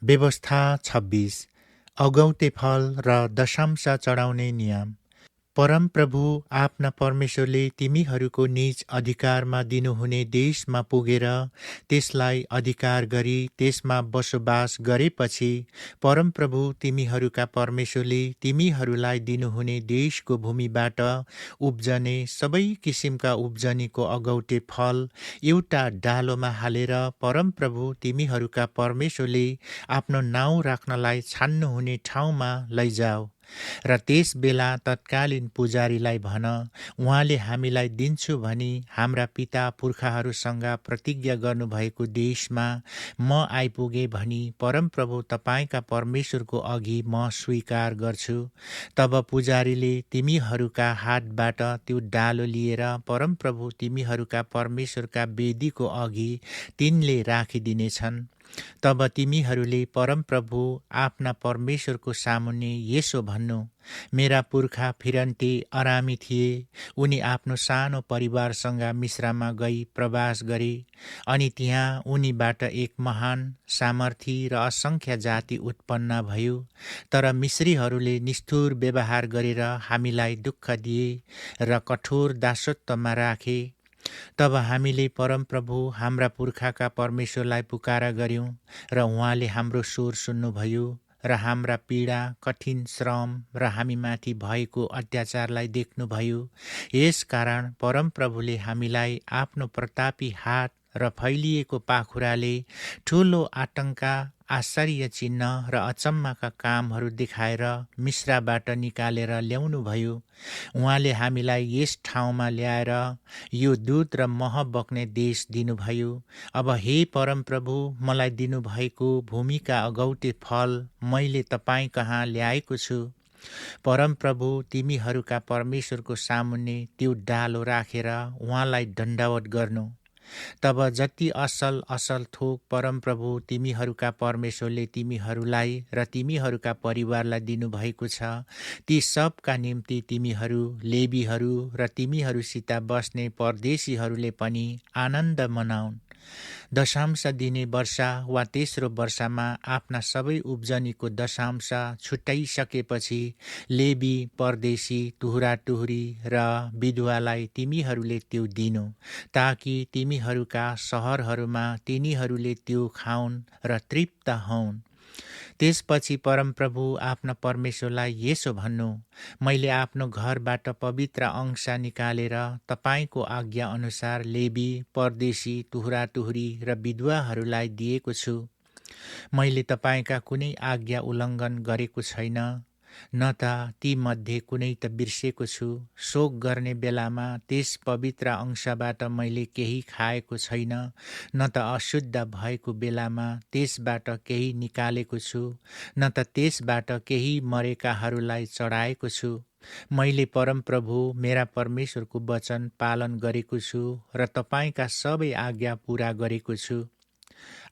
व्यवस्था 26 अगौटे फल र दशांश चढाउने नियम। परमप्रभु आफ्ना परमेश्वरले तिमीहरूको निज अधिकारमा दिनुहुने देशमा पुगेर त्यसलाई अधिकार गरी त्यसमा बसोबास गरेपछि परमप्रभु तिमीहरूका परमेश्वरले तिमीहरूलाई दिनुहुने देशको भूमिबाट उब्जने सबै किसिमका उब्जनीको अगौटे फल एउटा डालोमा हालेर परमप्रभु तिमीहरूका परमेश्वरले आफ्नो नाउँ राख्नलाई छान्नुहुने ठाउँमा लैजाऊ। र त्यस बेला तत्कालीन पुजारीलाई भन, उहाँले हामीलाई दिन्छु भनी हाम्रा पिता पुर्खाहरूसँग प्रतिज्ञा गर्नुभएको देशमा म आइपुगे भनी परमप्रभु तपाईका परमेश्वरको अघि म स्वीकार गर्छु। तब पुजारीले तिमीहरूका हातबाट त्यो डालो लिएर परमप्रभु तिमीहरूका परमेश्वरका वेदीको अघि तिनले राखिदिनेछन्। तब तिमीहरूले परमप्रभु आफ्ना परमेश्वरको सामुन्ने यसो भन्नु, मेरा पुर्खा फिरन्ते अरामी थिए। उनी आफ्नो सानो परिवारसँग मिश्रमा गई प्रवास गरे अनि त्यहाँ उनीबाट एक महान सामर्थी र असंख्य जाति उत्पन्न भयो। तर मिश्रीहरूले निष्ठुर व्यवहार गरेर हामीलाई दुःख दिए र कठोर दासत्वमा राखे। तब हामीले परमप्रभु हाम्रा पुर्खाका परमेश्वरलाई पुकारा गर्यौं र उहाँले हाम्रो स्वर सुन्नुभयो र हाम्रा पीडा, कठिन श्रम र हामीमाथि भएको अत्याचारलाई देख्नुभयो। यस कारण परमप्रभुले हामीलाई आफ्नो प्रतापी हात र फैलिएको पाखुराले ठूलो आतंका, आश्चर्य चिन्ह र अचम्मका कामहरू देखाएर मिश्राबाट निकालेर ल्याउनु भयो। उहाँले हामीलाई यस ठाउँमा ल्याएर यो दूध र मह बग्ने देश दिनुभयो। अब हे परमप्रभु, मलाई दिनुभएको भूमिका अगौटे फल मैले तपाईँ कहाँ ल्याएको छु। परमप्रभु तिमीहरूका परमेश्वरको सामुन्ने त्यो डालो राखेर उहाँलाई दण्डवत गर्नु। तब जति असल असल थोक परमप्रभु तिमीहरूका परमेश्वरले तिमीहरूलाई र तिमीहरूका परिवारलाई दिनुभएको छ, ती सबका निम्ति तिमीहरू, लेवीहरू र तिमीहरूसित बस्ने परदेशीहरूले पनि आनन्द मनाउन्। दशांश दिने वर्ष वा तेस्रो वर्षमा आफ्ना सबै उब्जनीको दशांश छुट्याइसकेपछि लेवी, परदेशी, टुहुरा टुहुरी र विधवालाई तिमीहरूले त्यो दिनु, ताकि तिमीहरूका शहरहरूमा तिनीहरूले त्यो खाउन् र तृप्त हौन्। त्यसपछि परमप्रभु आफ्ना परमेश्वरलाई यसो भन्नु, मैले आफ्नो घरबाट पवित्र अंश निकालेर तपाईको आज्ञा अनुसार लेवी, परदेशी, टुहुरा टुहुरी र विधवाहरूलाई दिएको छु। मैले तपाईका कुनै आज्ञा उल्लङ्घन गरेको छैन, न त ती मध्ये कुनै त बिर्सेको छु। शोक गर्ने बेलामा त्यस पवित्र अंशबाट मैले केही खाएको छैन, न त अशुद्ध भएको बेलामा त्यसबाट केही निकालेको छु, न त त्यसबाट केही मरेकाहरूलाई चढाएको छु। मैले परमप्रभु मेरा परमेश्वरको वचन पालन गरेको छु र तपाईका सबै आज्ञा पूरा गरेको छु।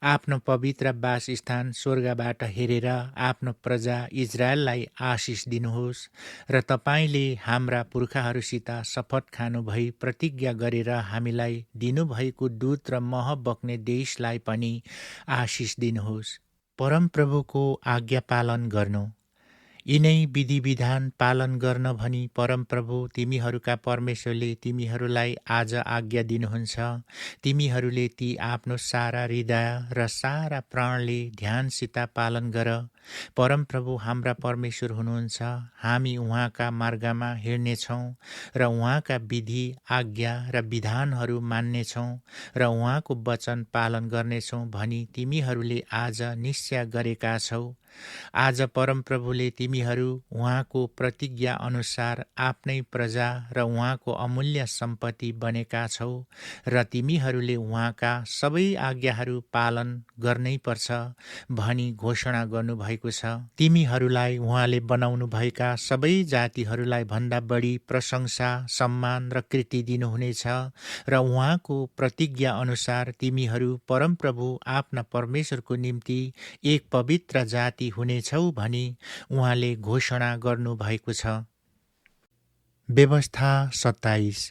आफ्नो पवित्र वासस्थान स्वर्गबाट हेरेर आफ्नो प्रजा इजरायललाई आशिष दिनुहोस् र तपाईले हाम्रा पुर्खाहरूसित शपथ खानु भई प्रतिज्ञा गरेर हामीलाई दिनुभएको दूध र मह बग्ने देशलाई पनि आशिष दिनुहोस्। परमप्रभुको आज्ञा पालन गर्नु। यिनै विधि विधान पालन गर्न भनी परमप्रभु तिमीहरूका परमेश्वरले तिमीहरूलाई आज आज्ञा दिनुहुन्छ। तिमीहरूले ती आफ्नो सारा हृदय र सारा प्राणले ध्यानसित पालन गर। परमप्रभु हाम्रा परमेश्वर हुनुहुन्छ। हामी उहाँका मार्गमा हिँड्नेछौँ र उहाँका विधि, आज्ञा र विधानहरू मान्नेछौँ र उहाँको वचन पालन गर्नेछौँ भनी तिमीहरूले आज निश्चय गरेका छौ। आज परमप्रभुले तिमीहरू उहाँको प्रतिज्ञा अनुसार आफ्नै प्रजा र उहाँको अमूल्य सम्पत्ति बनेका छौ र तिमीहरूले उहाँका सबै आज्ञाहरू पालन गर्नै पर्छ भनी घोषणा गर्नुभएको छ। तिमीहरूलाई उहाँले बनाउनु भएका सबै जातिहरूलाई भन्दा बढी प्रशंसा, सम्मान र कृति दिनुहुनेछ र उहाँको प्रतिज्ञा अनुसार तिमीहरू परमप्रभु आफ्ना परमेश्वरको निम्ति एक पवित्र जाति हुनेछौ भनी उहाँले घोषणा गर्नु भएको छ। व्यवस्था 27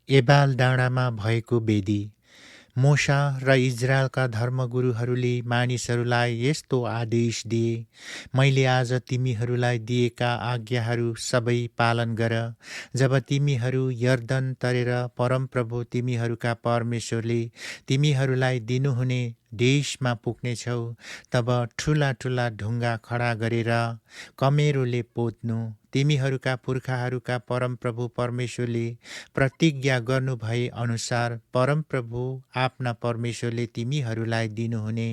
एबाल डाँडामा भएको वेदी। मोशा र इजरायलका धर्मगुरुहरूले मानिसहरूलाई यस्तो आदेश दिए, मैले आज तिमीहरूलाई दिएका आज्ञाहरू सबै पालन गर। जब तिमीहरू यर्दन तरेर परमप्रभु तिमीहरूका परमेश्वरले तिमीहरूलाई दिनुहुने देशमा पुग्नेछौ, तब ठुला ठुला ढुङ्गा खडा गरेर कमेरोले पोत्नु। तिमीहरूका पुर्खाहरूका परमप्रभु परमेश्वरले प्रतिज्ञा गर्नुभए अनुसार परमप्रभु आफ्ना परमेश्वरले तिमीहरूलाई दिनुहुने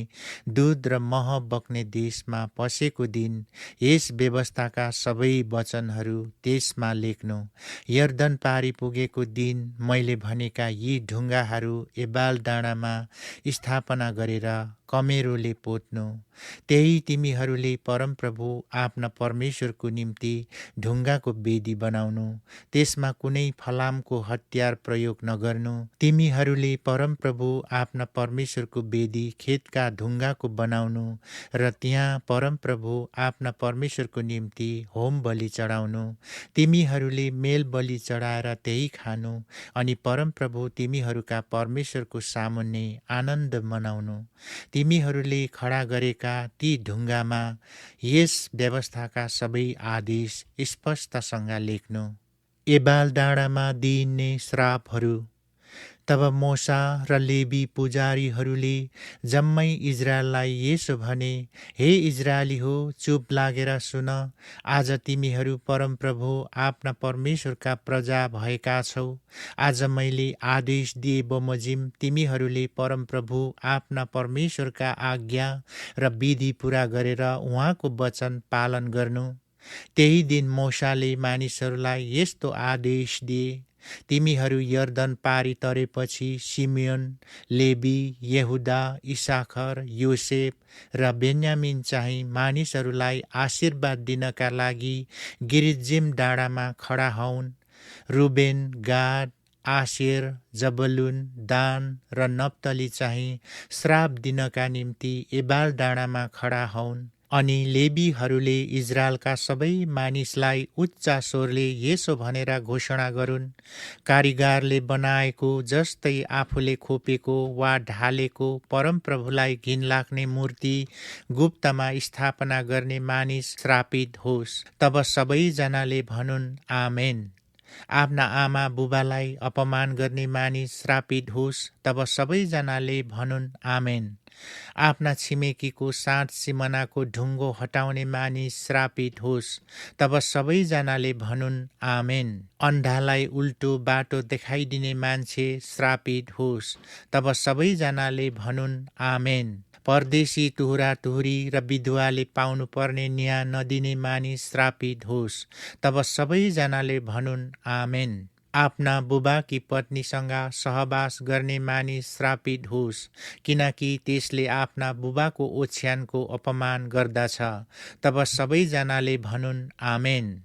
दूध र मह बग्ने देशमा पसेको दिन यस व्यवस्थाका सबै वचनहरू त्यसमा लेख्नु। यर्दन पारी पुगेको दिन मैले भनेका यी ढुङ्गाहरू एबाल डाँडामा स्थापना गरेर कमेरोले पोत्नु। त्यही तिमीहरूले परमप्रभु आफ्ना परमेश्वरको निम्ति ढुङ्गाको वेदी बनाउनु। त्यसमा कुनै फलामको हतियार प्रयोग नगर्नु। तिमीहरूले परमप्रभु आफ्ना परमेश्वरको वेदी खेतका ढुङ्गाको बनाउनु र त्यहाँ परमप्रभु आफ्ना परमेश्वरको निम्ति होम बलि चढाउनु। तिमीहरूले मेल बलि चढाएर त्यही खानु अनि परमप्रभु तिमीहरूका परमेश्वरको सामुन्ने आनन्द मनाउनु। तिमीहरूले खडा गरेका ती ढुङ्गामा यस व्यवस्थाका सबै आदेश स्पष्टसँग लेख्नु। एबाल डाँडामा दिइने श्रापहरू। तब मोसा र लेवी पुजारीहरूले जम्मै इजरायललाई यसो भने, हे इजरायली हो, चुप लागेर सुन। आज तिमीहरू परमप्रभु आफ्ना परमेश्वरका प्रजा भएका छौ। आज मैले आदेश दिए बमोजिम तिमीहरूले परमप्रभु आफ्ना परमेश्वरका आज्ञा र विधि पुरा गरेर उहाँको वचन पालन गर्नु। त्यही दिन मोसाले मानिसहरूलाई यस्तो आदेश दिए, तिमीहरू यर्दन पारी तरेपछि सिमियोन, लेवी, यहुदा, इसाखर, योसेफ र बेन्यामिन चाहिँ मानिसहरूलाई आशीर्वाद दिनका लागि गिरिजिम डाँडामा खडा हौन्। रुबेन, गाद, आशेर, जबलुन, दान र नप्तली चाहिँ श्राप दिनका निम्ति एबाल डाँडामा खडा हौन्। अनि लेवीहरूले इजरायलका सबै मानिसलाई उच्च स्वरले यसो भनेर घोषणा गरून्, कारिगरले बनाएको जस्तै आफूले खोपेको वा ढालेको परमप्रभुलाई घिनलाग्ने मूर्ति गुप्तमा स्थापना गर्ने मानिस श्रापित होस्। तब सबैजनाले भनुन्, आमेन। आफ्ना आमा बुबालाई अपमान गर्ने मानिस श्रापित होस्। तब सबैजनाले भनुन्, आमेन। आफ्ना छिमेकीको साँठ सिमनाको ढुङ्गो हटाउने मानिस श्रापित होस्। तब सबैजनाले भनुन्, आमेन। अन्धालाई उल्टो बाटो देखाइदिने मान्छे श्रापित होस्। तब सबैजनाले भनुन्, आमेन। परदेशी टुहुरा टुहुरी र विधवाले पाउनु पर्ने न्याय नदिने मानिस श्रापित होस्। तब सबैजनाले भनुन्, आमेन। आफ्ना बुबाकी पत्नीसँग सहवास गर्ने मानिस श्रापित होस्, किनकि त्यसले आफ्ना बुबाको ओछ्यानको अपमान गर्दछ। तब सबैजनाले भनुन्, आमेन।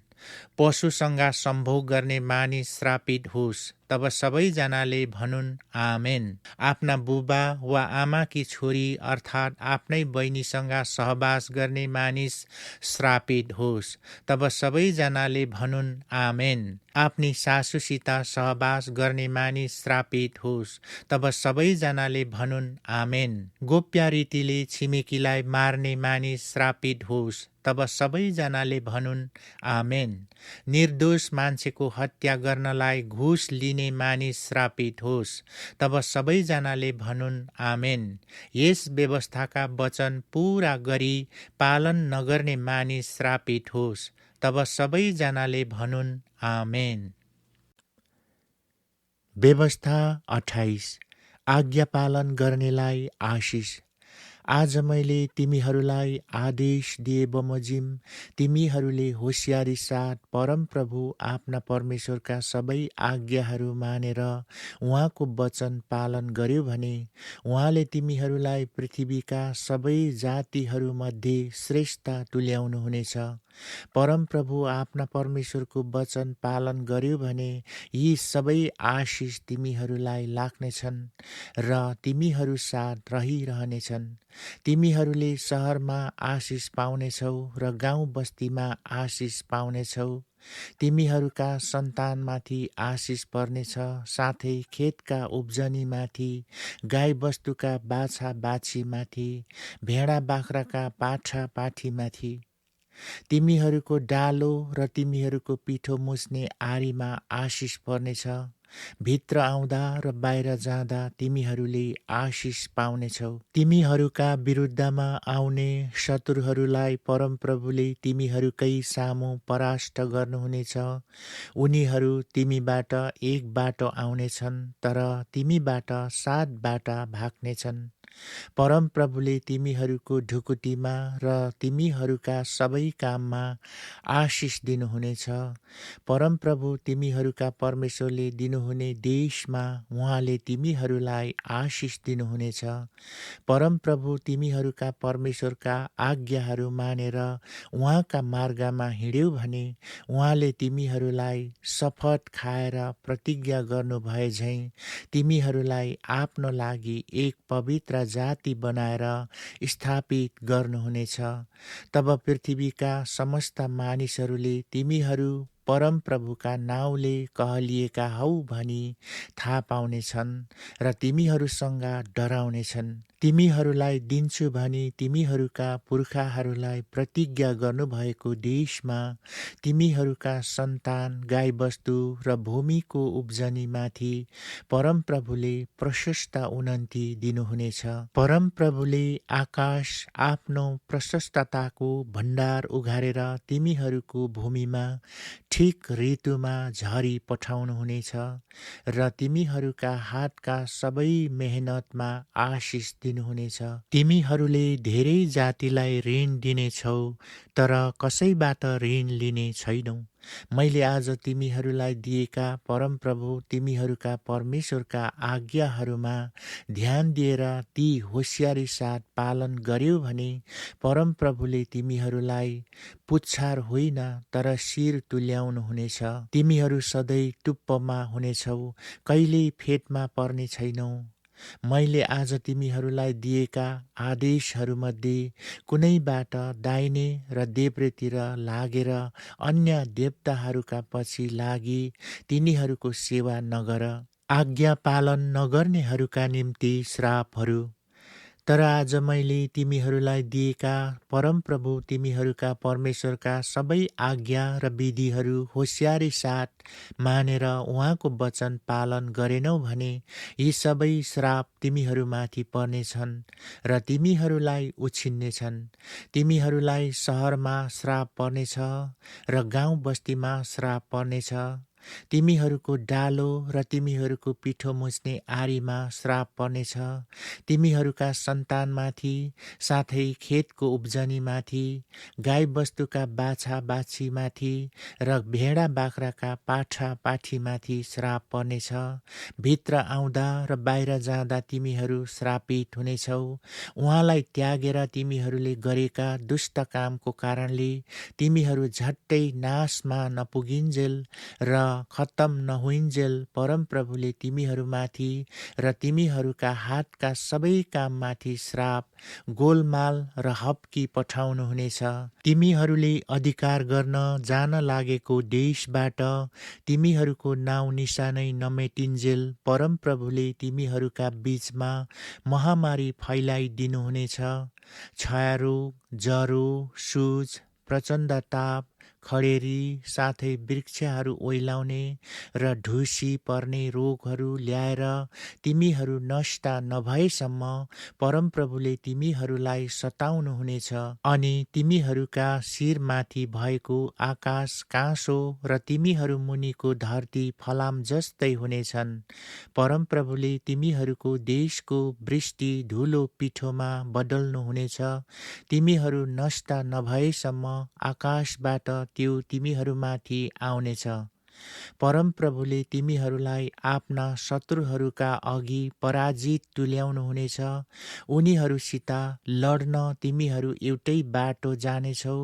पशुसँग सम्भोग गर्ने मानिस श्रापित होस्। तब सबैजनाले भनुन्, आमेन। आफ्ना बुबा वा आमाकी छोरी अर्थात् आफ्नै बहिनीसँग सहवास गर्ने मानिस श्रापित होस्। तब सबैजनाले भनुन्, आमेन। आफ्नी सासूसित सहवास गर्ने मानिस श्रापित होस्। तब सबैजनाले भनुन्, आमेन। गोप्य रीतिले छिमेकीलाई मार्ने मानिस श्रापित होस्। तब सबैजनाले भनुन्, आमेन। निर्दोष मान्छेको हत्या गर्नलाई घुस लिने मानिस श्रापित होस्। तब सबैजनाले भनुन्, आमेन। यस व्यवस्थाका वचन पूरा गरी पालन नगर्ने मानिस श्रापित होस्। तब सबैजनाले भनुन्, आमेन। व्यवस्था 28। आज्ञा पालन गर्नेलाई आशिष। आज मैले तिमीहरूलाई आदेश दिए बमोजिम तिमीहरूले होसियारी साथ परमप्रभु आफ्ना परमेश्वरका सबै आज्ञाहरू मानेर उहाँको वचन पालन गर्यो भने उहाँले तिमीहरूलाई पृथ्वीका सबै जातिहरूमध्ये श्रेष्ठ तुल्याउनुहुनेछ। परमप्रभु आफ्ना परमेश्वरको वचन पालन गर्यो भने यी सबै आशिष तिमीहरूलाई लाग्नेछन् र तिमीहरू साथ रहिरहनेछन्। तिमीहरूले सहरमा आशिष पाउनेछौ र गाउँ बस्तीमा आशिष पाउनेछौ। तिमीहरूका सन्तानमाथि आशिष पर्नेछ, साथै खेतका उब्जनीमाथि, गाईबस्तुका बाछा बाछीमाथि, भेडा बाख्राका पाठा पाठीमाथि। तिमीहरूको डालो र तिमीहरूको पिठो मुछ्ने आरीमा आशिष पर्नेछ। भित्र आउँदा र बाहिर जाँदा तिमीहरूले आशिष पाउनेछौ। तिमीहरूका विरुद्धमा आउने शत्रुहरूलाई परमप्रभुले तिमीहरूकै सामु परास्त गर्नुहुनेछ। उनीहरू तिमीबाट एक बाटो आउनेछन्, तर तिमीबाट 7 बाटा भाग्नेछन्। परमप्रभुले तिमीहरूको ढुकुटीमा र तिमीहरूका सबै काममा आशिष दिनुहुनेछ। परमप्रभु तिमीहरूका परमेश्वरले दिनुहुने देशमा उहाँले तिमीहरूलाई आशिष दिनुहुनेछ। परमप्रभु तिमीहरूका परमेश्वरका आज्ञाहरू मानेर उहाँका मार्गमा हिँड्यौ भने उहाँले तिमीहरूलाई शपथ खाएर प्रतिज्ञा गर्नुभए झैँ तिमीहरूलाई आफ्नो लागि एक पवित्र जाति बनाएर स्थापित गर्नुहुनेछ। तब पृथ्वीका समस्त मानिसहरूले तिमीहरू परमप्रभुका नाउँले कहलिएका हौ भनी थाहा पाउनेछन् र तिमीहरूसँग डराउनेछन्। तिमीहरूलाई दिन्छु भनी तिमीहरूका पुर्खाहरूलाई प्रतिज्ञा गर्नुभएको देशमा तिमीहरूका सन्तान, गाईबस्तु र भूमिको उब्जनीमाथि परमप्रभुले प्रशस्त उन्नति दिनुहुनेछ। परमप्रभुले आकाश आफ्नो प्रशस्तताको भण्डार उघारेर तिमीहरूको भूमिमा ठिक ऋतुमा झरी पठाउनुहुनेछ र तिमीहरूका हातका सबै मेहनतमा आशिष दिनुहुनेछ। तिमीहरूले धेरै जातिलाई ऋण दिनेछौ, तर कसैबाट ऋण लिने छैनौ। मैले आज तिमीहरूलाई दिएका परमप्रभु तिमीहरूका परमेश्वरका आज्ञाहरूमा ध्यान दिएर ती होसियारी साथ पालन गर्यौ भने परमप्रभुले तिमीहरूलाई पुच्छार होइन तर शिर तुल्याउनुहुनेछ। तिमीहरू सधैँ टुप्पोमा हुनेछौ, कहिल्यै फेदमा पर्ने छैनौ। मैले आज तिमीहरूलाई दिएका आदेशहरूमध्ये कुनैबाट दाहिने र देब्रेतिर लागेर अन्य देवताहरूका पछि लागि तिनीहरूको सेवा नगर। आज्ञा पालन नगर्नेहरूका निम्ति श्रापहरू। तर आज मैले तिमीहरूलाई दिएका परमप्रभु तिमीहरूका परमेश्वरका सबै आज्ञा र विधिहरू होसियारी साथ मानेर उहाँको वचन पालन गरेनौ भने यी सबै श्राप तिमीहरूमाथि पर्नेछन् र तिमीहरूलाई उछिन्नेछन्। तिमीहरूलाई सहरमा श्राप पर्नेछ र गाउँ बस्तीमा श्राप पर्नेछ। तिमीहरूको डालो र तिमीहरूको पिठो मुछ्ने आरीमा श्राप पर्नेछ। तिमीहरूका सन्तानमाथि, साथै खेतको उब्जनीमाथि, गाईबस्तुका बाछा बाछीमाथि र भेडा बाख्राका पाठा पाठीमाथि श्राप पर्नेछ। भित्र आउँदा र बाहिर जाँदा तिमीहरू श्रापित हुनेछौ। उहाँलाई त्यागेर तिमीहरूले गरेका दुष्ट कामको कारणले तिमीहरू झट्टै नाशमा नपुगिन्जेल र खत्तम नहुइन्जेल परमप्रभुले तिमीहरूमाथि र तिमीहरूका हातका सबै काममाथि श्राप, गोलमाल र हप्की पठाउनुहुनेछ। तिमीहरूले अधिकार गर्न जान लागेको देशबाट तिमीहरूको नाउँ निशानै नमेटिन्जेल परमप्रभुले तिमीहरूका बीचमा महामारी फैलाइदिनुहुनेछ। क्षयरोग, जरो, सुज, प्रचण्ड ताप, खडेरी, साथै वृक्षहरू ओइलाउने र ढुसी पर्ने रोगहरू ल्याएर तिमीहरू नष्ट नभएसम्म परमप्रभुले तिमीहरूलाई सताउनुहुनेछ। अनि तिमीहरूका शिरमाथि भएको आकाश काँसो र तिमीहरू मुनिको धरती फलाम जस्तै हुनेछन्। परमप्रभुले तिमीहरूको देशको वृष्टि धुलो पिठोमा बदल्नुहुनेछ। तिमीहरू नष्ट नभएसम्म आकाशबाट त्यो तिमीहरूमाथि आउनेछ। परमप्रभुले तिमीहरूलाई आफ्ना शत्रुहरूका अघि पराजित तुल्याउनुहुनेछ। उनीहरूसित लड्न तिमीहरू एउटै बाटो जानेछौ,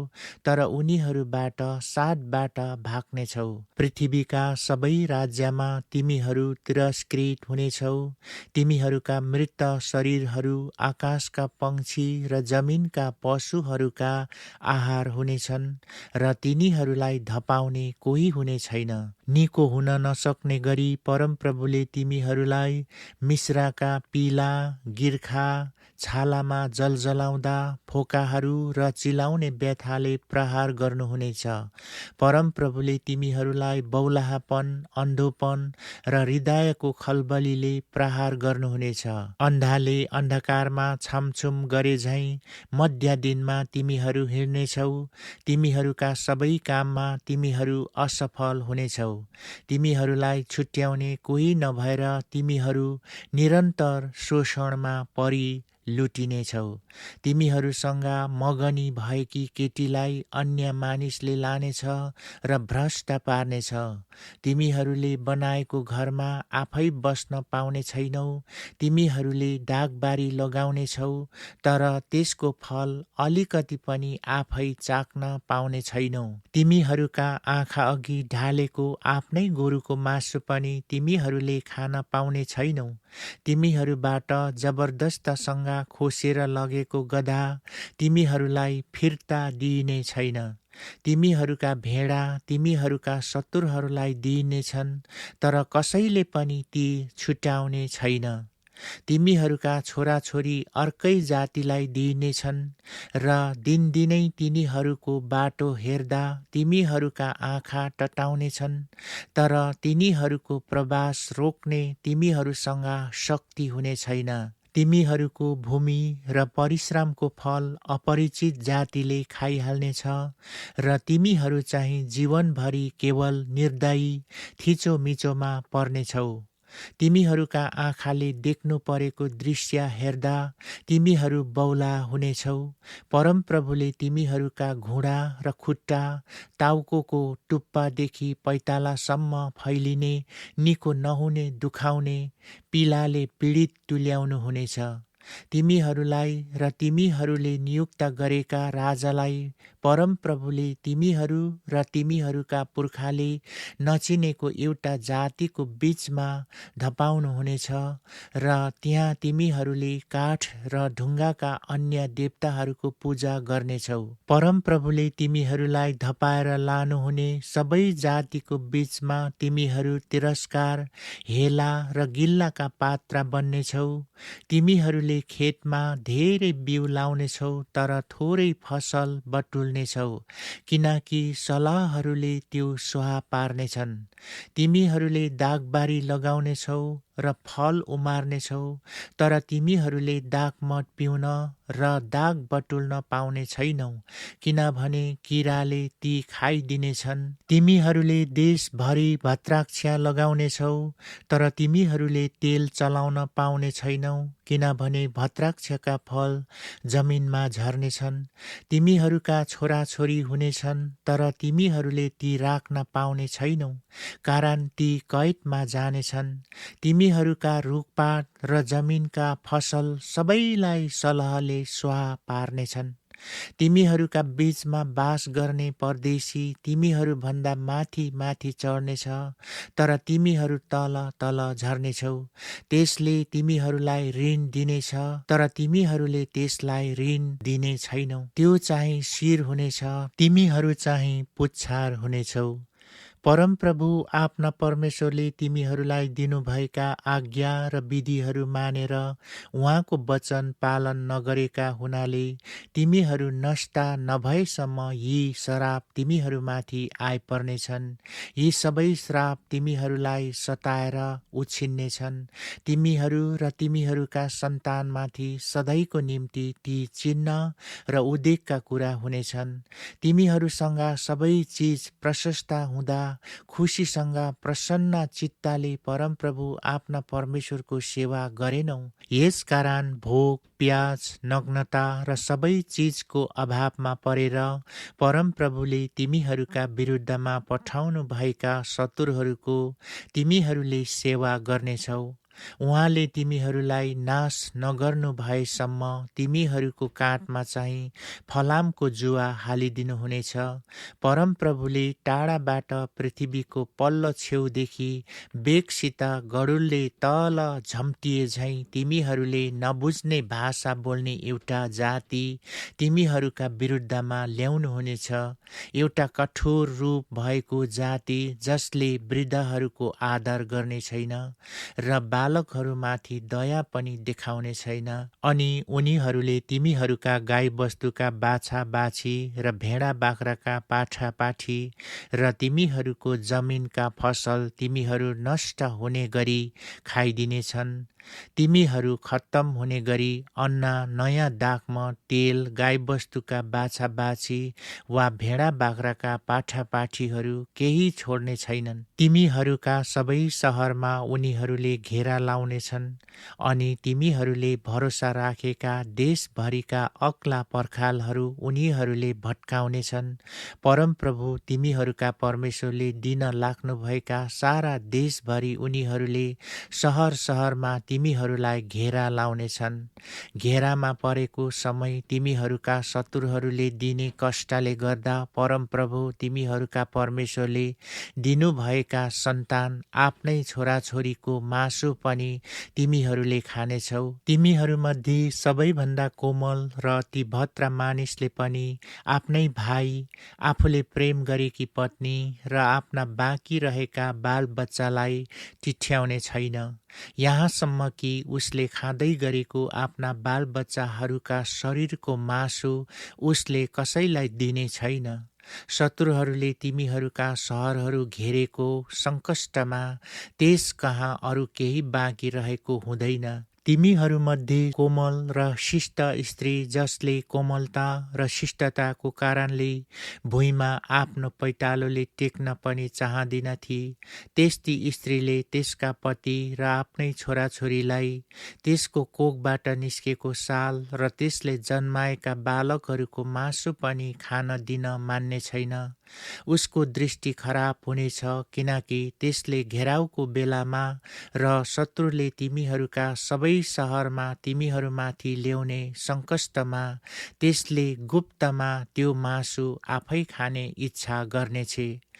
तर उनीहरूबाट 7 बाट भाग्नेछौ। पृथ्वीका सबै राज्यमा तिमीहरू तिरस्कृत हुनेछौ। तिमीहरूका मृत शरीरहरू आकाशका पंक्षी र जमिनका पशुहरूका आहार हुनेछन् र तिनीहरूलाई धपाउने कोही हुने छैन। निको हुन नसक्ने गरी परमप्रभुले तिमीहरूलाई मिश्राका पीला, गिर्खा, छालामा जलजलाउँदा फोकाहरू र चिलाउने व्यथाले प्रहार गर्नुहुनेछ। परमप्रभुले तिमीहरूलाई बौलाहापन, अन्धोपन र हृदयको खलबलीले प्रहार गर्नुहुनेछ। अन्धाले अन्धकारमा छामछुम गरे झैं मध्य दिनमा तिमीहरू हिँड्नेछौ। तिमीहरूका सबै काममा तिमीहरू असफल हुनेछौ। तिमीहरूलाई छुट्याउने कोही नभएर तिमीहरू निरन्तर शोषणमा परी लुटिनेछौ। तिमीहरूसँग मगनी भएकी केटीलाई अन्य मानिसले लानेछ र भ्रष्ट पार्नेछ। तिमीहरूले बनाएको घरमा आफै बस्न पाउने छैनौ। तिमीहरूले दागबारी लगाउनेछौ, तर त्यसको फल अलिकति पनि आफै चाख्न पाउने छैनौ। तिमीहरूका आँखा अघि ढालेको आफ्नै गोरुको मासु पनि तिमीहरूले खान पाउने छैनौ। तिमीहरूबाट जबरदस्तसँग खोसेर लगेको गधा तिमीहरूलाई फिर्ता दिइने छैन। तिमीहरूका भेडा तिमीहरूका शत्रुहरूलाई दिइनेछन्, तर कसैले पनि ती छुट्याउने छैन। तिमीहरूका छोराछोरी अर्कै जातिलाई दिइनेछन् र दिनदिनै तिनीहरूको बाटो हेर्दा तिमीहरूका आँखा टटाउनेछन्, तर तिनीहरूको प्रवास रोक्ने तिमीहरूसँग शक्ति हुने छैन। तिमीहरूको भूमि र परिश्रमको फल अपरिचित जातिले खाइहाल्नेछ र तिमीहरू चाहिँ जीवनभरि केवल निर्दयी थिचोमिचोमा पर्नेछौ। तिमीहरूका आँखाले देख्नु परेको दृश्य हेर्दा तिमीहरू बौला हुनेछौ। परमप्रभुले तिमीहरूका घुँडा र खुट्टा टाउकोको टुप्पादेखि पैतालासम्म फैलिने, निको नहुने, दुखाउने पीलाले पीडित तुल्याउनुहुनेछ। तिमीहरूलाई र तिमीहरूले नियुक्त गरेका राजालाई परमप्रभुले तिमीहरू र तिमीहरूका पुर्खाले नचिनेको एउटा जातिको बीचमा धपाउनुहुनेछ र त्यहाँ तिमीहरूले काठ र ढुङ्गाका अन्य देवताहरूको पूजा गर्नेछौ। परमप्रभुले तिमीहरूलाई धपाएर लानुहुने सबै जातिको बीचमा तिमीहरू तिरस्कार, हेला र गिल्लाका पात्र बन्नेछौ। तिमीहरूले खेतमा धेरै बिउ लाउनेछौ, तर थोरै फसल बटुल्नेछौ, किनकि सलहहरूले त्यो स्वाहा पार्नेछन्। तिमीहरूले दागबारी लगाउनेछौ र फल उमार्नेछौ, तर तिमीहरूले दागमट पिउन र दाग बटुल्न पाउने छैनौ, किनभने किराले ती खाइदिनेछन्। तिमीहरूले देशभरि भद्राक्ष लगाउनेछौ, तर तिमीहरूले तेल चलाउन पाउने छैनौ, किनभने भद्राक्षका फल जमिनमा झर्नेछन्। तिमीहरूका छोराछोरी हुनेछन्, तर तिमीहरूले ती राख्न पाउने छैनौ, कारण ती कैदमा जानेछन्। तिमीहरूका रुखपात र जमिनका फसल सबैलाई सलहले स्वाहा पार्नेछन्। तिमीहरूका बीचमा बास गर्ने परदेशी तिमीहरूभन्दा माथि माथि चढ्नेछ, तर तिमीहरू तल तल झर्नेछौ। त्यसले तिमीहरूलाई ऋण दिनेछ, तर तिमीहरूले त्यसलाई ऋण दिने छैनौ। त्यो चाहिँ शिर हुनेछ, तिमीहरू चाहिँ पुच्छार हुनेछौ। परमप्रभु आफ्ना परमेश्वरले तिमीहरूलाई दिनुभएका आज्ञा र विधिहरू मानेर उहाँको वचन पालन नगरेका हुनाले तिमीहरू नष्ट नभएसम्म यी श्राप तिमीहरूमाथि आइपर्नेछन्। यी सबै श्राप तिमीहरूलाई सताएर उछिन्नेछन्। तिमीहरू र तिमीहरूका सन्तानमाथि सधैँको निम्ति ती चिन्ह र उदेकका कुरा हुनेछन्। तिमीहरूसँग सबै चिज प्रशस्त हुँदा खुसीसँग प्रसन्न चित्तले परमप्रभु आफ्ना परमेश्वरको सेवा गरेनौ। यसकारण भोक, प्याज, नग्नता र सबै चिजको अभावमा परेर परमप्रभुले तिमीहरूका विरुद्धमा पठाउनु भएका शत्रुहरूको तिमीहरूले सेवा गर्नेछौ। उहाँले तिमीहरूलाई नाश नगर्नु भएसम्म तिमीहरूको काँधमा चाहिँ फलामको जुवा हालिदिनु हुनेछ। परमप्रभुले टाढाबाट पृथ्वीको पल्लो छेउदेखि बेगसित गरुडले तल झम्टिए झैँ तिमीहरूले नबुझ्ने भाषा बोल्ने एउटा जाति तिमीहरूका विरुद्धमा ल्याउनुहुनेछ। एउटा कठोर रूप भएको जाति जसले वृद्धहरूको आदर गर्ने छैन र बालकहरूमाथि दया पनि देखाउने छैन। अनि उनीहरूले तिमीहरूका गाईबस्तुका बाछा बाछी र भेडा बाख्राका पाठा पाठी र तिमीहरूको जमिनका फसल तिमीहरू नष्ट हुने गरी खाइदिनेछन्। तिमीहरू खत्तम हुने गरी अन्न, नयाँ दाखमत, तेल, गाईबस्तुका बाछा बाछी वा भेडा बाख्राका पाठा पाठीहरू केही छोड्ने छैनन्। तिमीहरूका सबै सहरमा उनीहरूले घेरा लाउनेछन् अनि तिमीहरूले भरोसा राखेका देशभरिका अग्ला पर्खालहरू उनीहरूले भट्काउनेछन्। परमप्रभु तिमीहरूका परमेश्वरले दिन लाग्नुभएका सारा देशभरि उनीहरूले सहर सहरमा तिमीहरूलाई घेरा लाउनेछन्। घेरामा परेको समय तिमीहरूका शत्रुहरूले दिने कष्टले गर्दा परमप्रभु तिमीहरूका परमेश्वरले दिनुभएका सन्तान आफ्नै छोराछोरीको मासु पनि तिमीहरूले खानेछौ। तिमीहरूमध्ये सबैभन्दा कोमल र अति भद्र मानिसले पनि आफ्नै भाइ, आफूले प्रेम गरेकी पत्नी र आफ्ना बाँकी रहेका बालबच्चालाई टिठ्याउने छैन। यहाँसम्म कि उसले खाँदै गरेको आफ्ना बालबच्चाहरूका शरीरको मासु उसले कसैलाई दिने छैन। शत्रुहरूले तिमीहरूका सहरहरू घेरेको सङ्कष्टमा त्यस कहाँ अरू केही बाँकी रहेको हुँदैन। तिमीहरूमध्ये कोमल र शिष्ट स्त्री जसले कोमलता र शिष्टताको कारणले भुइँमा आफ्नो पैतालोले टेक्न पनि चाहदिनथी, त्यस्ती स्त्रीले त्यसका पति र आफ्नै छोराछोरीलाई त्यसको कोखबाट निस्केको साल र त्यसले जन्माएका बालकहरूको मासु पनि खान दिन मान्ने छैन। उसको दृष्टि खराब हुनेछ, किनकि त्यसले घेराउको बेलामा र शत्रुले तिमीहरूका सबै सहरमा तिमीहरूमाथि ल्याउने सङ्कष्टमा त्यसले गुप्तमा त्यो मासु आफै खाने इच्छा गर्नेछ।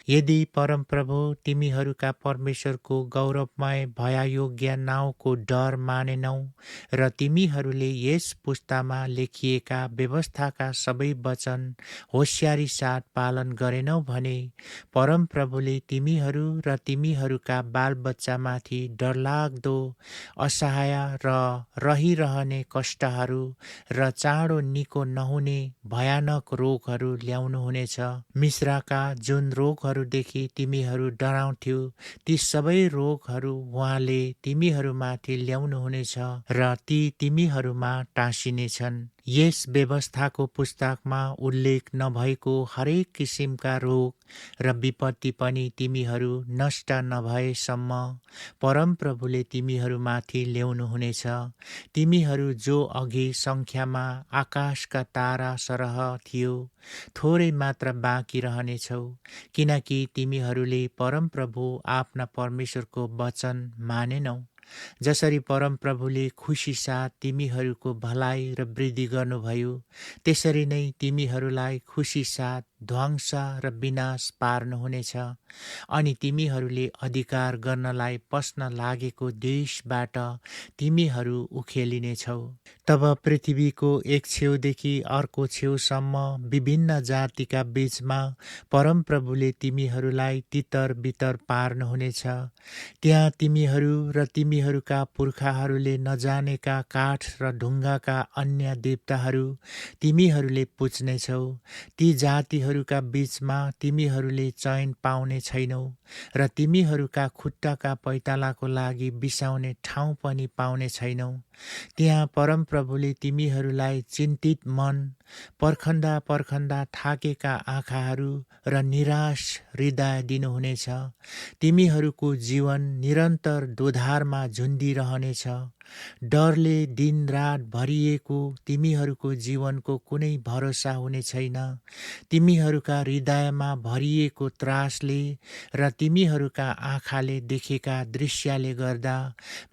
यदि परमप्रभु तिमीहरूका परमेश्वरको गौरवमय भययोग्य नाउँको डर मानेनौ र तिमीहरूले यस पुस्तामा लेखिएका व्यवस्थाका सबै वचन होसियारी साथ पालन गरेनौ भने परमप्रभुले तिमीहरू र तिमीहरूका बालबच्चामाथि डरलाग्दो, असहाय र रहिरहने कष्टहरू र चाँडो निको नहुने भयानक रोगहरू ल्याउनुहुनेछ। मिस्रका जुन रोगहरूदेखि तिमीहरू डराउँथ्यौ ती सबै रोगहरू उहाँले तिमीहरूमाथि ल्याउनुहुनेछ र ती तिमीहरूमा टाँसिनेछन्। यस व्यवस्थाको पुस्तकमा उल्लेख नभएको हरेक किसिमका रोग र विपत्ति पनि तिमीहरू नष्ट नभएसम्म परमप्रभुले तिमीहरूमाथि ल्याउनुहुनेछ। तिमीहरू जो अघि सङ्ख्यामा आकाशका तारा सरह थियो, थोरै मात्र बाँकी रहनेछौ, किनकि तिमीहरूले परमप्रभु आफ्ना परमेश्वरको वचन मानेनौ। जसरी परमप्रभुले खुसी साथ तिमीहरूको भलाइ र वृद्धि गर्नुभयो, त्यसरी नै तिमीहरूलाई खुसी साथ ध्वंस र विनाश पार्नुहुनेछ। अनि तिमीहरूले अधिकार गर्नलाई पस्न लागेको देशबाट तिमीहरू उखेलिनेछौ। तब पृथ्वीको एक छेउदेखि अर्को छेउसम्म विभिन्न जातिका बीचमा परमप्रभुले तिमीहरूलाई तितर बितर पार्नुहुनेछ। त्यहाँ तिमीहरू र तिमीहरूका पुर्खाहरूले नजानेका काठ र ढुङ्गाका अन्य देवताहरू तिमीहरूले पुज्नेछौ। ती जातिहरूका बीचमा तिमीहरूले चैन पाउने छैनौ र तिमीहरूका खुट्टाका पैतालाको लागि बिसाउने ठाउँ पनि पाउने छैनौ। त्यहाँ परमप्रभुले तिमीहरूलाई चिन्तित मन, पर्खन्दा पर्खन्दा थाकेका आँखाहरू र निराश हृदय दिनुहुनेछ। तिमीहरूको जीवन निरन्तर दोधारमा झुन्डिरहनेछ। डरले दिनरात भरिएको तिमीहरूको जीवनको कुनै भरोसा हुने छैन। तिमीहरूका हृदयमा भरिएको त्रासले र तिमीहरूका आँखाले देखेका दृश्यले गर्दा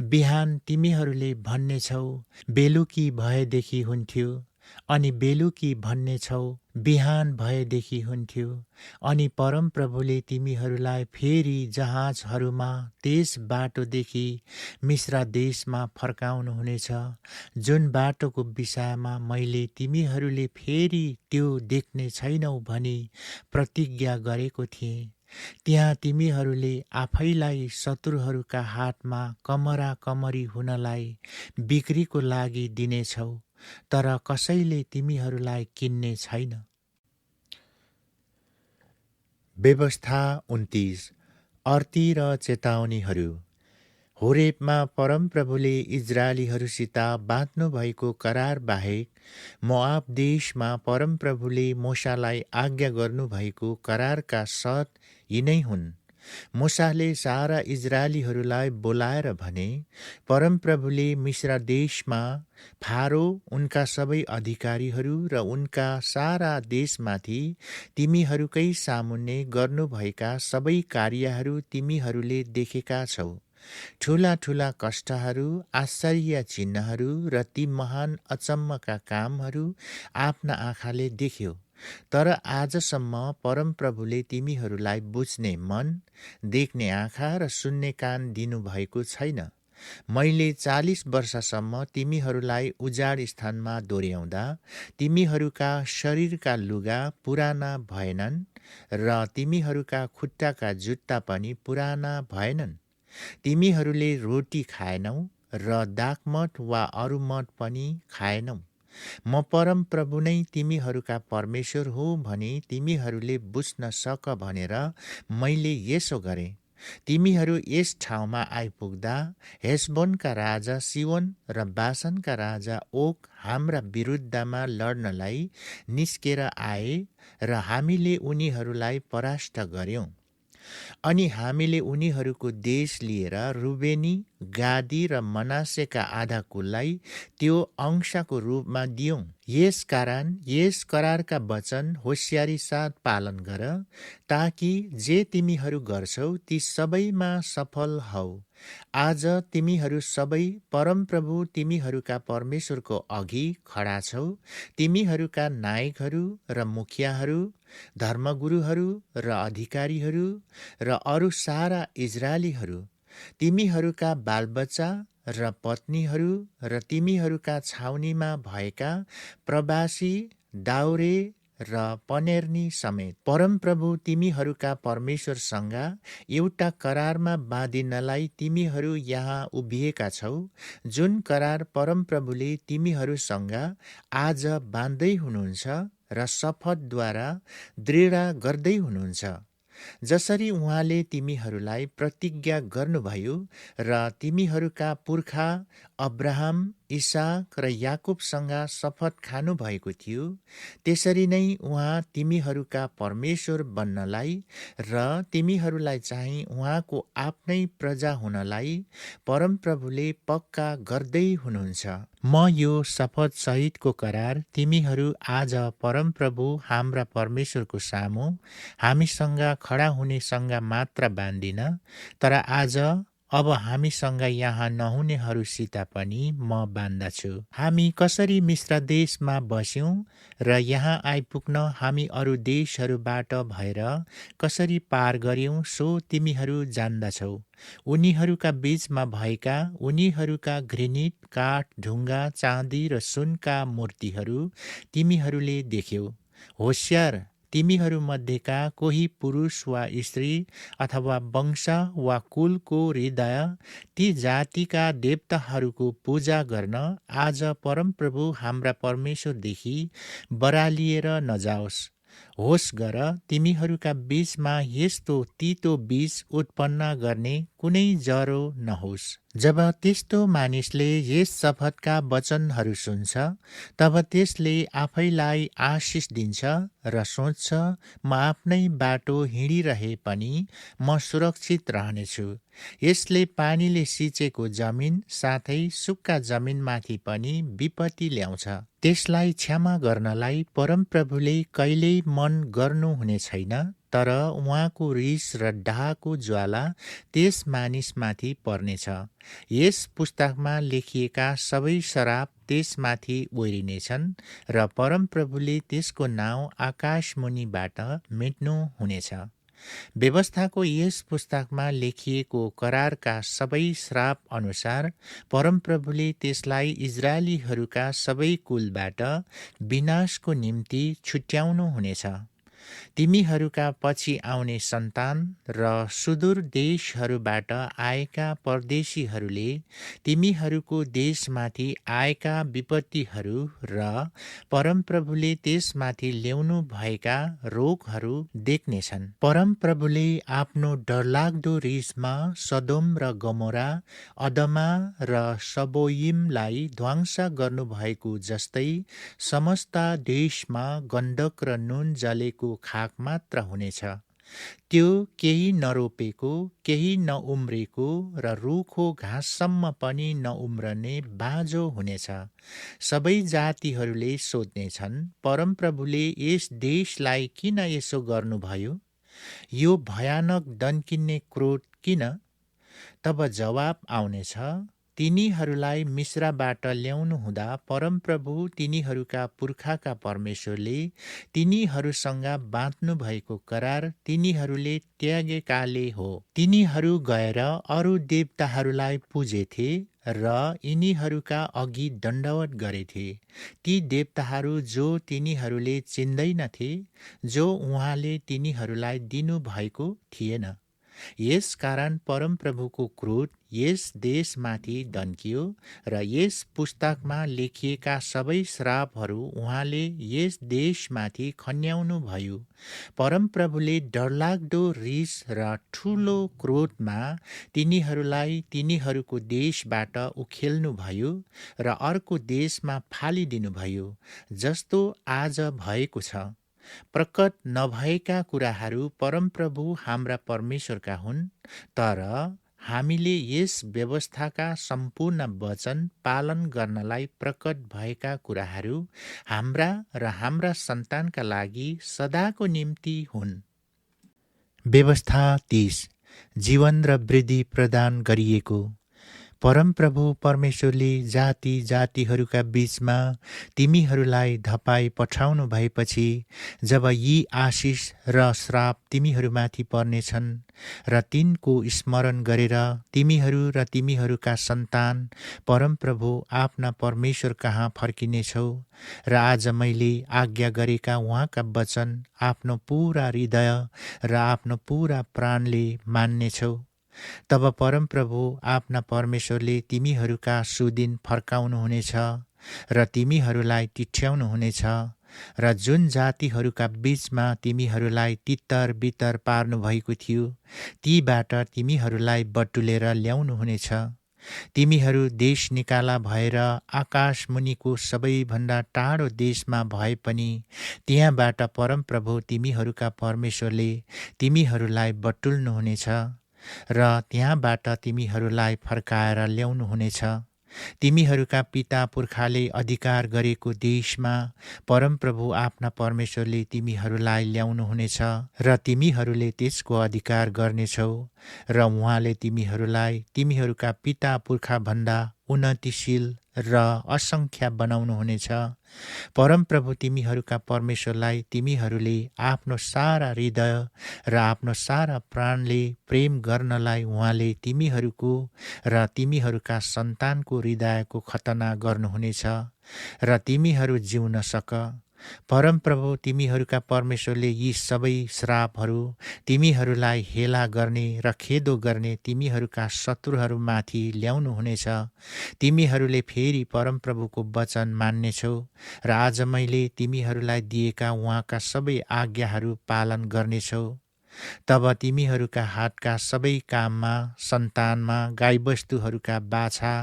बिहान तिमीहरूले भन्नेछौ, बेलुकी भएदेखि हुन्थ्यो, अनि बेलुकी भन्नेछौ, बिहान भएदेखि हुन्थ्यो। अनि परमप्रभुले तिमीहरूलाई फेरि जहाजहरूमा त्यस बाटोदेखि मिश्र देशमा फर्काउनुहुनेछ जुन बाटोको विषयमा मैले तिमीहरूले फेरि त्यो देख्ने छैनौ भनी प्रतिज्ञा गरेको थिएँ। त्यहाँ तिमीहरूले आफैलाई शत्रुहरूका हातमा कमरा कमरी हुनलाई बिक्रीको लागि दिनेछौ, तर कसैले तिमीहरूलाई किन्ने छैन। व्यवस्था 29 अर्ती र चेतावनीहरू। होरेबमा परमप्रभुले इजरायलीहरूसित बाँध्नु भएको करार बाहेक मोआब देशमा परमप्रभुले मूसालाई आज्ञा गर्नुभएको करारका शर्त यिनै हुन्। मूसाले सारा इजरायलीहरूलाई बोलाएर भने, परमप्रभुले मिश्र देशमा फारो, उनका सबै अधिकारीहरू र उनका सारा देशमाथि तिमीहरूकै सामुन्ने गर्नुभएका सबै कार्यहरू तिमीहरूले देखेका छौ। ठुला ठुला कष्टहरू, आश्चर्य चिन्हहरू र ती महान अचम्मका कामहरू आफ्ना आँखाले देख्यो। तर आजसम्म परमप्रभुले तिमीहरूलाई बुझ्ने मन, देख्ने आँखा र सुन्ने कान दिनुभएको छैन। मैले 40 वर्षसम्म तिमीहरूलाई उजाड स्थानमा दोर्याउँदा तिमीहरूका शरीरका लुगा पुराना भएनन् र तिमीहरूका खुट्टाका जुत्ता पनि पुराना भएनन्। तिमीहरूले रोटी खाएनौ र दाखमठ वा अरू मठ पनि खाएनौ। म परमप्रभु नै तिमीहरूका परमेश्वर हो भनी तिमीहरूले बुझ्न सक भनेर मैले यसो गरेँ। तिमीहरू यस ठाउँमा आइपुग्दा हेशबोनका राजा सिहोन र बासनका राजा ओग हाम्रा विरुद्धमा लड्नलाई निस्केर आए र हामीले उनीहरूलाई परास्त गर्यौं। अनि हामीले उनीहरूको देश लिएर रुबेनी, गादी र मनासेका आधा कुललाई त्यो अंशको रूपमा दियौं। यस कारण यस करारका वचन होशियारी साथ पालन गर, ताकि जे तिमीहरू गर्छौ ती सबैमा सफल हौ। आज तिमीहरू सबै परमप्रभु तिमीहरूका परमेश्वरको अघि खडा छौ। तिमीहरूका नायकहरू र मुखियाहरू, धर्मगुरुहरू र अधिकारीहरू र अरू सारा इजरायलीहरू, तिमीहरूका बालबच्चा र पत्नीहरू र तिमीहरूका छाउनीमा भएका प्रवासी, दाउरे र पनेर्नी समेत परमप्रभु तिमीहरूका परमेश्वरसँग एउटा करारमा बाँधिनलाई तिमीहरू यहाँ उभिएका छौ, जुन करार परमप्रभुले तिमीहरूसँग आज बाँध्दै हुनुहुन्छ र शपथद्वारा दृढ गर्दै हुनुहुन्छ। जसरी उहाँले तिमीहरूलाई प्रतिज्ञा गर्नुभयो र तिमीहरूका पुर्खा अब्राहम, इसाक र याकुबसँग शपथ खानु भएको थियो, त्यसरी नै उहाँ तिमीहरूका परमेश्वर बन्नलाई र तिमीहरूलाई चाहिँ उहाँको आफ्नै प्रजा हुनलाई परमप्रभुले पक्का गर्दै हुनुहुन्छ। म यो शपथ सहितको करार तिमीहरू आज परमप्रभु हाम्रा परमेश्वरको सामु हामीसँग खडा हुनेसँग मात्र बाँधिन, तर आज अब हामीसँग यहाँ नहुनेहरूसित पनि म बाँध्दछु। हामी कसरी मिश्र देशमा बस्यौं र यहाँ आइपुग्न हामी अरू देशहरूबाट भएर कसरी पार गर्यौं सो तिमीहरू जान्दछौ। उनीहरूका बीचमा भएका उनीहरूका घृणित काठ, ढुङ्गा, चाँदी र सुनका मूर्तिहरू तिमीहरूले देख्यौ। होशियार तिमीहरू मध्येका कोही पुरुष वा स्त्री अथवा वंश वा कुलको हृदय ती जातिका देवताहरूको पूजा गर्न आज परमप्रभु हाम्रा परमेश्वरदेखि बरालिएर नजाओस्। होस गर, तिमीहरूका बीचमा यस्तो तीतो बीज उत्पन्न गर्ने कुनै जरो नहोस्, जब त्यस्तो मानिसले यस शपथका वचनहरू सुन्छ, तब त्यसले आफैलाई आशिष दिन्छ र सोच्छ, म आफ्नै बाटो हिँडिरहे पनि म सुरक्षित रहनेछु। यसले पानीले सिंचेको जमिन साथै सुक्खा जमिनमाथि पनि विपत्ति ल्याउँछ। त्यसलाई क्षमा गर्नलाई परमप्रभुले कहिल्यै मन गर्नुहुने छैन, तर उहाँको रिस र डाहको ज्वाला त्यस मानिसमाथि पर्नेछ। यस पुस्तकमा लेखिएका सबै श्राप त्यसमाथि ओर्लिनेछन् र परमप्रभुले त्यसको नाउँ आकाशमुनिबाट मेट्नु हुनेछ। व्यवस्थाको यस पुस्तकमा लेखिएको करारका सबै श्राप अनुसार परमप्रभुले त्यसलाई इजरायलीहरूका सबै कुलबाट विनाशको निम्ति छुट्याउनु हुनेछ। तिमीहरूका पछि आउने सन्तान र सुदूर देशहरूबाट आएका परदेशीहरूले तिमीहरूको देशमाथि आएका विपत्तिहरू र परमप्रभुले त्यसमाथि ल्याउनु भएका रोगहरू देख्नेछन्। परमप्रभुले आफ्नो डरलाग्दो रिसमा सदोम र गमोरा, अदमा र सबोइमलाई ध्वंस गर्नुभएको जस्तै समस्त देशमा गन्धक र नुन जलेको खाक मात्र हुनेछ। त्यो केही नरोपेको, केही नउम्रेको र रुखो घाँससम्म पनि नउम्रने बाँझो हुनेछ। सबै जातिहरूले सोध्नेछन्, परमप्रभुले यस देशलाई किन यसो गर्नुभयो? यो भयानक दन्किने क्रोध किन? तब जवाब आउनेछ, तिनीहरूलाई मिश्रबाट ल्याउनु हुँदा परमप्रभु तिनीहरूका पुर्खाका परमेश्वरले तिनीहरूसँग बाँध्नु भएको करार तिनीहरूले त्यागेकाले हो। तिनीहरू गएर अरू देवताहरूलाई पुजेथे र यिनीहरूका अघि दण्डवत गरेथे। ती देवताहरू जो तिनीहरूले चिन्दैनथे, जो उहाँले तिनीहरूलाई दिनुभएको थिएन। यस कारण परमप्रभुको क्रोध यस देशमाथि दन्कियो र यस पुस्तकमा लेखिएका सबै श्रापहरू उहाँले यस देशमाथि खन्याउनु भयो। परमप्रभुले डरलाग्दो रिस र ठुलो क्रोधमा तिनीहरूलाई तिनीहरूको देशबाट उखेल्नु भयो र अर्को देशमा फालिदिनु भयो, जस्तो आज भएको छ। प्रकट नभएका कुराहरू परमप्रभु हाम्रा परमेश्वरका हुन्, तर हामीले यस व्यवस्थाका सम्पूर्ण वचन पालन गर्नलाई प्रकट भएका कुराहरू हाम्रा र हाम्रा सन्तानका लागि सदाको निम्ति हुन्। व्यवस्था 30 जीवन र वृद्धि प्रदान गरिएको। परमप्रभु परमेश्वरले जाति जातिहरूका बीचमा तिमीहरूलाई धपाई पठाउनु भएपछि, जब यी आशिष र श्राप तिमीहरूमाथि पर्नेछन् र तिनको स्मरण गरेर तिमीहरू र तिमीहरूका सन्तान परमप्रभु आफ्ना परमेश्वर कहाँ फर्किनेछौ र आज मैले आज्ञा गरेका उहाँका वचन आफ्नो पूरा हृदय र आफ्नो पूरा प्राणले मान्नेछौ, तब परमप्रभु आफ्ना परमेश्वरले तिमीहरूका सुदिन फर्काउनुहुनेछ र तिमीहरूलाई तिठ्याउनुहुनेछ र जुन जातिहरूका बीचमा तिमीहरूलाई तितर बितर पार्नु भएको थियो, तीबाट तिमीहरूलाई बटुलेर ल्याउनुहुनेछ। तिमीहरू देश निकाला भएर आकाश मुनिको सबैभन्दा टाढो देशमा भए पनि त्यहाँबाट परमप्रभु तिमीहरूका परमेश्वरले तिमीहरूलाई बटुल्नुहुनेछ र त्यहाँबाट तिमीहरूलाई फर्काएर ल्याउनुहुनेछ। तिमीहरूका पिता पुर्खाले अधिकार गरेको देशमा परमप्रभु आफ्ना परमेश्वरले तिमीहरूलाई ल्याउनुहुनेछ र तिमीहरूले त्यसको अधिकार गर्नेछौ र उहाँले तिमीहरूलाई तिमीहरूका पिता पुर्खाभन्दा उन्नतिशील र असङ्ख्य बनाउनुहुनेछ। परमप्रभु तिमीहरूका परमेश्वरलाई तिमीहरूले आफ्नो सारा हृदय र आफ्नो सारा प्राणले प्रेम गर्नलाई उहाँले तिमीहरूको र तिमीहरूका सन्तानको हृदयको खतना गर्नुहुनेछ र तिमीहरू जिउन सक। परमप्रभु तिमीहरूका परमेश्वरले यी सबै श्रापहरू तिमीहरूलाई हेला गर्ने र खेदो गर्ने तिमीहरूका शत्रुहरूमाथि ल्याउनुहुनेछ। तिमीहरूले फेरि परमप्रभुको वचन मान्नेछौ र आज मैले तिमीहरूलाई दिएका उहाँका सबै आज्ञाहरू पालन गर्नेछौ। तब तिमीहरूका हातका सबै काममा, सन्तानमा, गाईबस्तुहरूका बाछा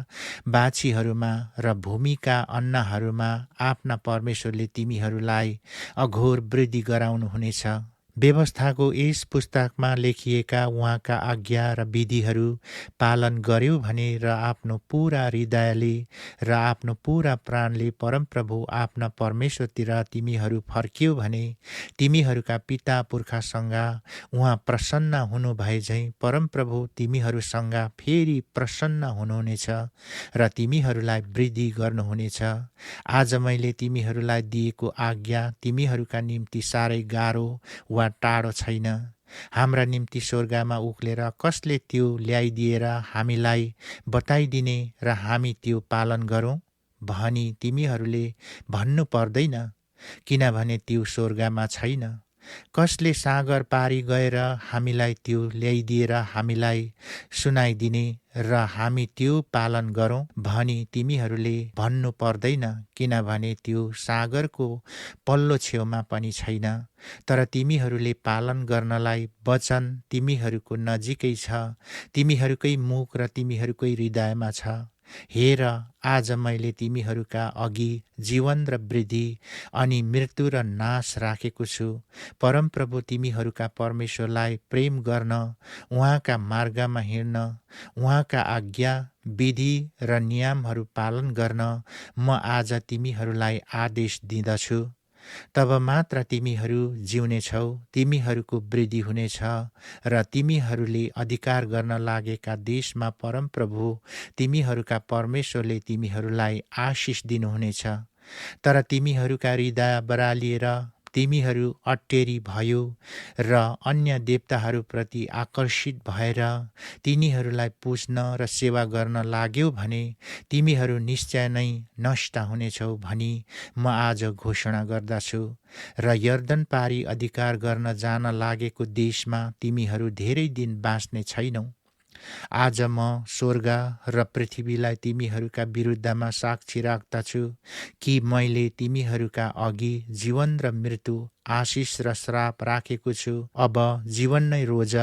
बाछीहरूमा र भूमिका अन्नहरूमा आफ्ना परमेश्वरले तिमीहरूलाई अघोर वृद्धि गराउनुहुनेछ। व्यवस्थाको यस पुस्तकमा लेखिएका उहाँका आज्ञा र विधिहरू पालन गर्यौ भने र आफ्नो पूरा हृदयले र आफ्नो पूरा प्राणले परमप्रभु आफ्ना परमेश्वरतिर तिमीहरू फर्कियौ भने तिमीहरूका पिता पुर्खासँग उहाँ प्रसन्न हुनुभए झैँ परमप्रभु तिमीहरूसँग फेरि प्रसन्न हुनुहुनेछ र तिमीहरूलाई वृद्धि गर्नुहुनेछ। आज मैले तिमीहरूलाई दिएको आज्ञा तिमीहरूका निम्ति साह्रै गाह्रो वा टाढो छैन। हाम्रा निम्ति स्वर्गमा उक्लेर कसले त्यो ल्याइदिएर हामीलाई बताइदिने र हामी त्यो पालन गरौँ भनी तिमीहरूले भन्नु पर्दैन, किनभने त्यो स्वर्गमा छैन। कसले सागर पारी गएर हामीलाई त्यो ल्याइदिएर हामीलाई सुनाइदिने र हामी त्यो पालन गरौँ भनी तिमीहरूले भन्नु पर्दैन, किनभने त्यो सागरको पल्लो छेउमा पनि छैन। तर तिमीहरूले पालन गर्नलाई वचन तिमीहरूको नजिकै छ, तिमीहरूकै मुख र तिमीहरूकै हृदयमा छ। हेर, आज मैले तिमीहरूका अघि जीवन र वृद्धि अनि मृत्यु र नाश राखेको छु। परमप्रभु तिमीहरूका परमेश्वरलाई प्रेम गर्न, उहाँका मार्गमा हिँड्न, उहाँका आज्ञा विधि र नियमहरू पालन गर्न म आज तिमीहरूलाई आदेश दिँदछु। तब मात्र तिमीहरू जिउनेछौ, तिमीहरूको वृद्धि हुनेछ र तिमीहरूले अधिकार गर्न लागेका देशमा परमप्रभु तिमीहरूका परमेश्वरले तिमीहरूलाई आशिष दिनुहुनेछ। तर तिमीहरूका हृदय बरालिएर तिमीहरू अट्टेरी भयो र अन्य देवताहरूप्रति आकर्षित भएर तिनीहरूलाई पुज्न र सेवा गर्न लाग्यौ भने तिमीहरू निश्चय नै नष्ट हुनेछौ भनी म आज घोषणा गर्दछु। र यर्दन पारी अधिकार गर्न जान लागेको देशमा तिमीहरू धेरै दिन बाँच्ने छैनौ। आज म स्वर्ग र पृथ्वीलाई तिमीहरूका विरुद्धमा साक्षी राख्दछु कि मैले तिमीहरूका अघि जीवन र मृत्यु, आशिष र श्राप राखेको छु। अब जीवन नै रोज,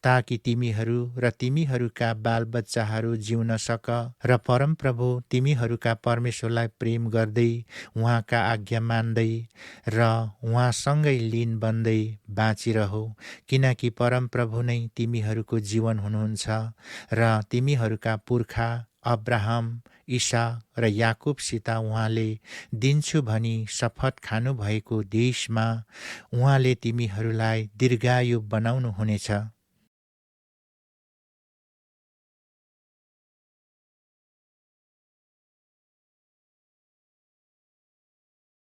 ताकि तिमीहरू र तिमीहरूका बालबच्चाहरू जिउन सक र परमप्रभु तिमीहरूका परमेश्वरलाई प्रेम गर्दै उहाँका आज्ञा मान्दै र उहाँसँगै लीन बन्दै बाँचिरहौ, किनकि परमप्रभु नै तिमीहरूको जीवन हुनुहुन्छ र तिमीहरूका पुर्खा अब्राहम, इसाक र याकुबसित उहाँले दिन्छु भनी शपथ खानुभएको देशमा उहाँले तिमीहरूलाई दीर्घायु बनाउनु हुनेछ।